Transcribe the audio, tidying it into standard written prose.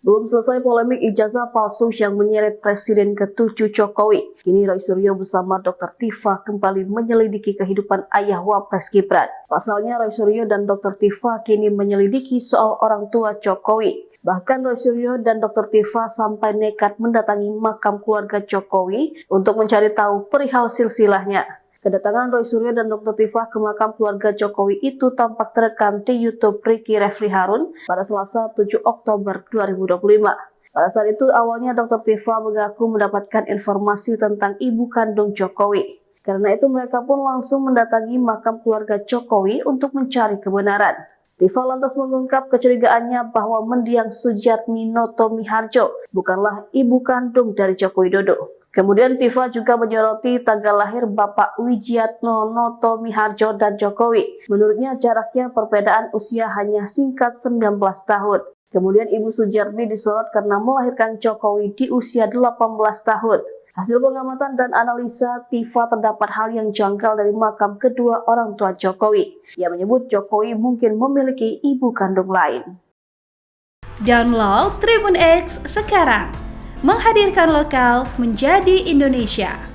Belum selesai polemik ijazah palsu yang menyeret Presiden ke-7 Jokowi. Kini Roy Suryo bersama Dr. Tifa kembali menyelidiki kehidupan ayah Wapres Gibran. Pasalnya Roy Suryo dan Dr. Tifa kini menyelidiki soal orang tua Jokowi. Bahkan Roy Suryo dan Dr. Tifa sampai nekat mendatangi makam keluarga Jokowi untuk mencari tahu perihal silsilahnya. Kedatangan Roy Suryo dan Dr. Tifa ke makam keluarga Jokowi itu tampak terekam di YouTube Ricky Refli Harun pada Selasa 7 Oktober 2025. Pada saat itu awalnya Dr. Tifa mengaku mendapatkan informasi tentang ibu kandung Jokowi. Karena itu mereka pun langsung mendatangi makam keluarga Jokowi untuk mencari kebenaran. Tifa lantas mengungkap kecurigaannya bahwa mendiang Sujatmi Noto Miharjo bukanlah ibu kandung dari Joko Widodo. Kemudian Tifa juga menyoroti tanggal lahir Bapak Wijiatno Noto Miharjo dan Jokowi. Menurutnya jaraknya perbedaan usia hanya singkat 19 tahun. Kemudian Ibu Sujarmi disorot karena melahirkan Jokowi di usia 18 tahun. Hasil pengamatan dan analisa Tifa terdapat hal yang janggal dari makam kedua orang tua Jokowi. Ia menyebut Jokowi mungkin memiliki ibu kandung lain. Download Tribun X sekarang, menghadirkan lokal menjadi Indonesia.